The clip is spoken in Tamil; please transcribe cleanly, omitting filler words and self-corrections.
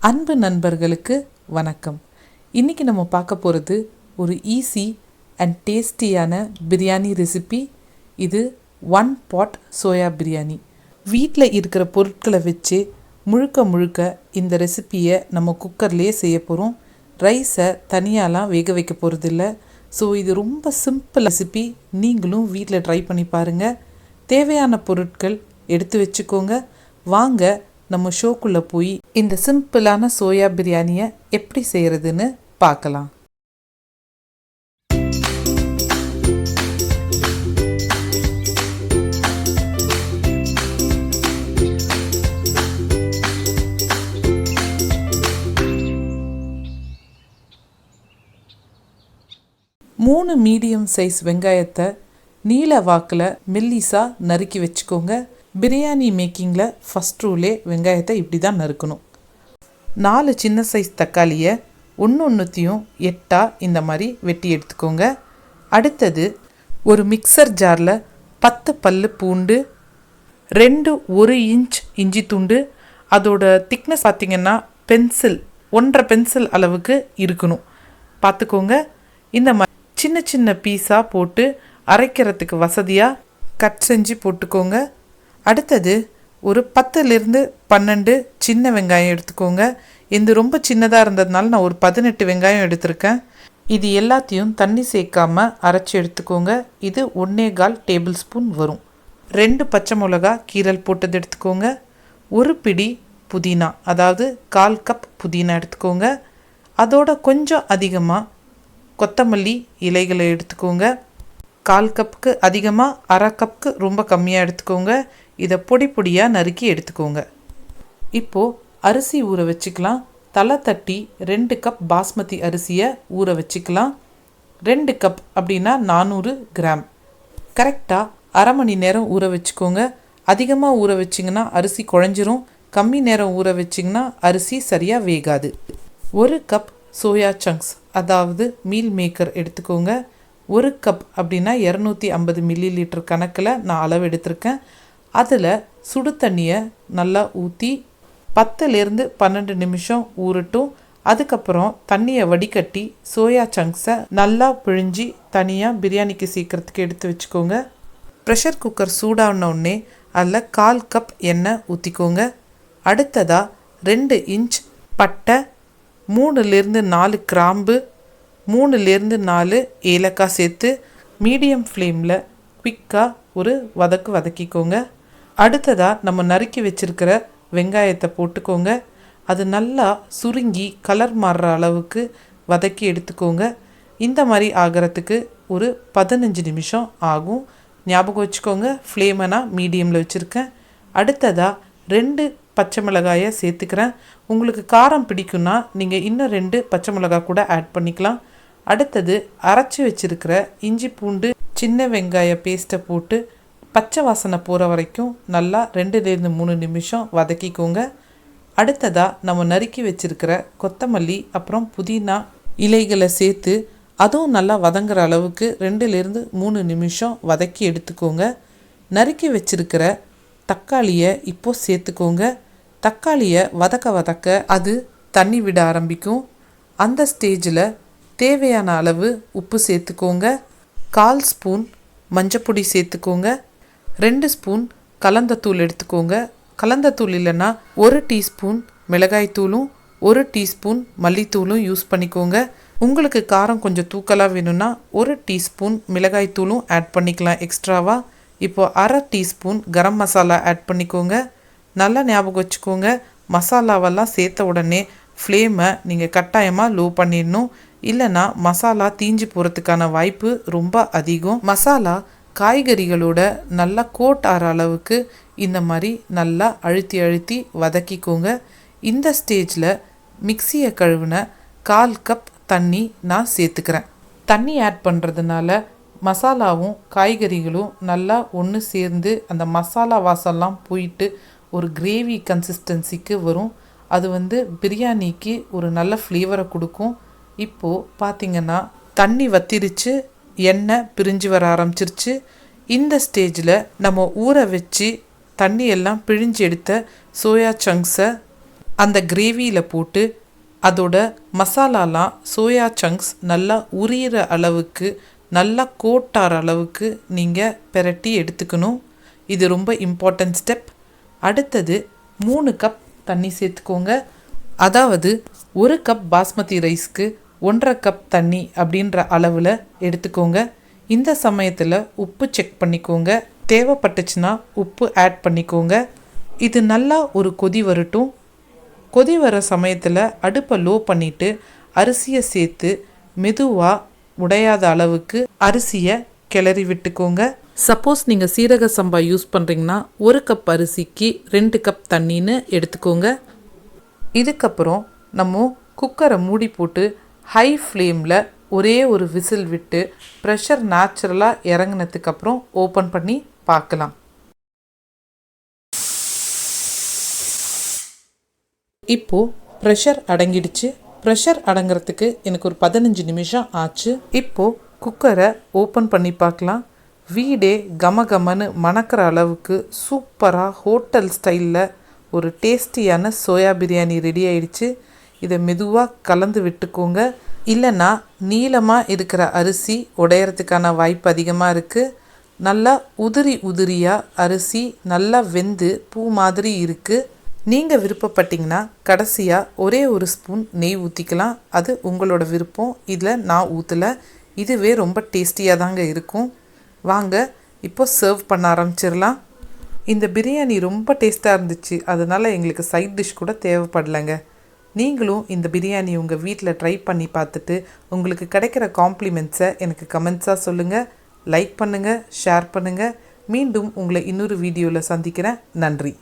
அன்பு நண்பர்களுக்கு வணக்கம். இன்றைக்கி நம்ம பார்க்க போகிறது ஒரு ஈஸி அண்ட் டேஸ்டியான பிரியாணி ரெசிபி. இது 1 pot சோயா பிரியாணி. வீட்டில் இருக்கிற பொருட்களை வச்சு முழுக்க இந்த ரெசிப்பியை நம்ம குக்கர்லேயே செய்ய போகிறோம். ரைஸை தனியாலாம் வேக வைக்க போகிறதில்ல. ஸோ இது ரொம்ப சிம்பிள் ரெசிபி. நீங்களும் வீட்டில் ட்ரை பண்ணி பாருங்கள். தேவையான பொருட்கள் எடுத்து வச்சுக்கோங்க. வாங்க நம்ம ஷோக்குள்ளே போய் இந்த சிம்பிளான சோயா பிரியாணியை எப்படி செய்கிறதுன்னு பார்க்கலாம். மூணு மீடியம் சைஸ் வெங்காயத்தை நீல வாக்கில் மெல்லிஸாக நறுக்கி வச்சுக்கோங்க. பிரியாணி மேக்கிங்கில் ஃபஸ்ட் ரூலே வெங்காயத்தை இப்படி தான் நறுக்கணும். 4 சின்ன சைஸ் தக்காளியை ஒன்றுத்தையும் 8 இந்த மாதிரி வெட்டி எடுத்துக்கோங்க. அடுத்தது ஒரு மிக்சர் ஜாரில் 10 பல்லு பூண்டு, 2 1 இன்ச் இஞ்சி துண்டு. அதோட திக்னஸ் பார்த்திங்கன்னா பென்சில் 1.5 பென்சில் அளவுக்கு இருக்கணும். பார்த்துக்கோங்க. இந்த மாதிரி சின்ன பீஸாக போட்டு அரைக்கிறதுக்கு வசதியாக கட் செஞ்சு போட்டுக்கோங்க. அடுத்தது ஒரு 10லிருந்து 12 சின்ன வெங்காயம் எடுத்துக்கோங்க. இது ரொம்ப சின்னதாக இருந்ததுனால நான் ஒரு 18 வெங்காயம் எடுத்திருக்கேன். இது எல்லாத்தையும் தண்ணி சேர்க்காமல் அரைச்சி எடுத்துக்கோங்க. இது 1.25 டேபிள் ஸ்பூன் வரும். 2 பச்சை மிளகா கீரல் போட்டது எடுத்துக்கோங்க. ஒரு பிடி புதினா, அதாவது 1/4 கப் புதினா எடுத்துக்கோங்க. அதோட கொஞ்சம் அதிகமாக கொத்தமல்லி இலைகளை எடுத்துக்கோங்க. 1/4 கப்புக்கு அதிகமாக, 1/2 கப்புக்கு ரொம்ப கம்மியாக எடுத்துக்கோங்க. இதை பொடியாக நறுக்கி எடுத்துக்கோங்க. இப்போது அரிசி ஊற வச்சுக்கலாம். தலை தட்டி 2 கப் பாஸ்மதி அரிசியை ஊற வச்சுக்கலாம். 2 கப் அப்படின்னா 400 கிராம். கரெக்டாக அரை மணி நேரம் ஊற வச்சுக்கோங்க. அதிகமாக ஊற வச்சிங்கன்னா அரிசி குழஞ்சிரும். கம்மி நேரம் ஊற வச்சிங்கன்னா அரிசி சரியாக வேகாது. 1 கப் சோயா சங்க்ஸ், அதாவது மீல் மேக்கர் எடுத்துக்கோங்க. 1 கப் அப்படின்னா 250 மில்லிலிட்டர் கணக்கில் நான் அளவு எடுத்திருக்கேன். அதில் சுடு தண்ணியை நல்லா ஊற்றி 10லிருந்து 12 நிமிஷம் ஊறட்டும். அதுக்கப்புறம் தண்ணியை வடிகட்டி சோயா சங்க்ஸை நல்லா பிழிஞ்சி தனியாக பிரியாணிக்கு சீக்கிரத்துக்கு எடுத்து வச்சுக்கோங்க. ப்ரெஷர் குக்கர் சூடானோடனே அதில் 1/4 கப் எண்ணெய் ஊற்றிக்கோங்க. அடுத்ததாக 2 இன்ச் பட்டை, 3லிருந்து 4 கிராம்பு, 3லிருந்து 4 ஏலக்காய் சேர்த்து மீடியம் ஃப்ளேமில் குவிக்காக ஒரு வதக்கிக்கோங்க. அடுத்ததாக நம்ம நறுக்கி வச்சுருக்கிற வெங்காயத்தை போட்டுக்கோங்க. அது நல்லா சுருங்கி கலர் மாறுற அளவுக்கு வதக்கி எடுத்துக்கோங்க. இந்த மாதிரி ஆகிறதுக்கு ஒரு 15 நிமிஷம் ஆகும். ஞாபகம் வச்சுக்கோங்க, ஃப்ளேமை நான் மீடியமில் வச்சுருக்கேன். அடுத்ததாக 2 பச்சை மிளகாயை சேர்த்துக்கிறேன். உங்களுக்கு காரம் பிடிக்குன்னா நீங்கள் இன்னும் 2 பச்சை மிளகாய் கூட ஆட் பண்ணிக்கலாம். அடுத்தது அரைச்சி வச்சுருக்கிற இஞ்சி பூண்டு சின்ன வெங்காய பேஸ்ட்டை போட்டு பச்சை வாசனை போகிற வரைக்கும் நல்லா 2லிருந்து 3 நிமிஷம் வதக்கிக்கோங்க. அடுத்ததாக நம்ம நறுக்கி வச்சுருக்கிற கொத்தமல்லி அப்புறம் புதினா இலைகளை சேர்த்து அதுவும் நல்லா வதங்குற அளவுக்கு 2லிருந்து 3 நிமிஷம் வதக்கி எடுத்துக்கோங்க. நறுக்கி வச்சுருக்கிற தக்காளியை இப்போது சேர்த்துக்கோங்க. தக்காளியை வதக்க அது தண்ணி விட ஆரம்பிக்கும். அந்த ஸ்டேஜில் தேவையான அளவு உப்பு சேர்த்துக்கோங்க. 1/4 ஸ்பூன் மஞ்சப்பொடி சேர்த்துக்கோங்க. 2 ஸ்பூன் கலந்தத்தூள் எடுத்துக்கோங்க. கலந்தத்தூள் இல்லைன்னா 1 டீஸ்பூன் மிளகாய்த்தூளும் 1 டீஸ்பூன் மல்லித்தூளும் யூஸ் பண்ணிக்கோங்க. உங்களுக்கு காரம் கொஞ்சம் தூக்கலாக வேணும்னா 1 டீஸ்பூன் மிளகாய்த்தூளும் ஆட் பண்ணிக்கலாம் எக்ஸ்ட்ராவாக. இப்போது 1/2 டீஸ்பூன் கரம் மசாலா ஆட் பண்ணிக்கோங்க. நல்லா ஞாபகம் வச்சுக்கோங்க, மசாலாவெல்லாம் சேர்த்த உடனே ஃப்ளேமை நீங்கள் கட்டாயமாக லோ பண்ணிடணும். இல்லைன்னா மசாலா தீஞ்சு போகிறதுக்கான வாய்ப்பு ரொம்ப அதிகம். மசாலா காய்கறிகளோட நல்லா கோட் ஆகிற அளவுக்கு இந்த மாதிரி நல்லா அழுத்தி வதக்கிக்கோங்க. இந்த ஸ்டேஜில் மிக்சியை கழுவின 1/4 கப் தண்ணி நான் சேர்த்துக்கிறேன். தண்ணி ஆட் பண்ணுறதுனால மசாலாவும் காய்கறிகளும் நல்லா ஒன்று சேர்ந்து அந்த மசாலா வாசம்லாம் போயிட்டு ஒரு கிரேவி கன்சிஸ்டன்சிக்கு வரும். அது பிரியாணிக்கு ஒரு நல்ல ஃப்ளேவரை கொடுக்கும். இப்போது பார்த்திங்கன்னா தண்ணி வத்திருச்சு, எண்ணெய் பிரிஞ்சு வர ஆரம்பிச்சிருச்சு. இந்த ஸ்டேஜில் நம்ம ஊற வச்சு தண்ணி எல்லாம் பிழிஞ்சு எடுத்த சோயா சங்க்ஸை அந்த கிரேவியில் போட்டு அதோட மசாலாலாம் சோயா சங்க்ஸ் நல்லா உரியிற அளவுக்கு நல்லா கோட்டார அளவுக்கு நீங்கள் பிரட்டி எடுத்துக்கணும். இது ரொம்ப இம்பார்ட்டன்ட் ஸ்டெப். அடுத்தது 3 கப் தண்ணி சேர்த்துக்கோங்க. அதாவது 1 கப் பாஸ்மதி ரைஸ்க்கு 1.5 கப் தண்ணி அப்படின்ற அளவில் எடுத்துக்கோங்க. இந்த சமயத்தில் உப்பு செக் பண்ணிக்கோங்க. தேவைப்பட்டுச்சுன்னா உப்பு ஆட் பண்ணிக்கோங்க. இது நல்லா ஒரு கொதி வரட்டும். கொதி வர சமயத்தில் அடுப்பை லோ பண்ணிவிட்டு அரிசியை சேர்த்து மெதுவாக உடையாத அளவுக்கு அரிசியை கிளறி விட்டுக்கோங்க. சப்போஸ் நீங்கள் சீரக சம்பா யூஸ் பண்ணுறீங்கன்னா 1 கப் அரிசிக்கு 2 கப் தண்ணின்னு எடுத்துக்கோங்க. இதுக்கப்புறம் நம்ம குக்கரை மூடி போட்டு ஹை ஃப்ளேமில் ஒரே ஒரு விசில் விட்டு ப்ரெஷர் நேச்சுரலாக இறங்கினதுக்கப்புறம் ஓப்பன் பண்ணி பார்க்கலாம். இப்போது ப்ரெஷர் அடங்கிடுச்சு. ப்ரெஷர் அடங்கிறதுக்கு எனக்கு ஒரு 15 நிமிஷம் ஆச்சு. இப்போது குக்கரை ஓப்பன் பண்ணி பார்க்கலாம். வீடே கமகமன்னு மணக்கிற அளவுக்கு சூப்பராக ஹோட்டல் ஸ்டைலில் ஒரு டேஸ்டியான சோயா பிரியாணி ரெடி ஆயிடுச்சு. இதை மெதுவாக கலந்து விட்டுக்கோங்க. இல்லைன்னா நீளமாக இருக்கிற அரிசி உடையறதுக்கான வாய்ப்பு அதிகமாக இருக்குது. நல்லா உதிரியாக அரிசி நல்லா வெந்து பூ மாதிரி இருக்குது. நீங்கள் விருப்பப்பட்டிங்கன்னா கடைசியாக ஒரே ஒரு ஸ்பூன் நெய் ஊற்றிக்கலாம். அது உங்களோட விருப்பம். இதில் நான் ஊற்றலை. இதுவே ரொம்ப டேஸ்டியாக தாங்க இருக்கும். வாங்க இப்போ சர்வ் பண்ண ஆரம்பிச்சிடலாம். இந்த பிரியாணி ரொம்ப டேஸ்ட்டாக இருந்துச்சு. அதனால் எங்களுக்கு சைட் டிஷ் கூட தேவைப்படலைங்க. நீங்களும் இந்த பிரியாணி உங்கள் வீட்டில் ட்ரை பண்ணி பார்த்துட்டு உங்களுக்கு கிடைக்கிற காம்ப்ளிமெண்ட்ஸை எனக்கு கமெண்ட்ஸாக சொல்லுங்கள். லைக் பண்ணுங்கள், ஷேர் பண்ணுங்கள். மீண்டும் உங்களை இன்னொரு வீடியோவில் சந்திக்கிறேன். நன்றி.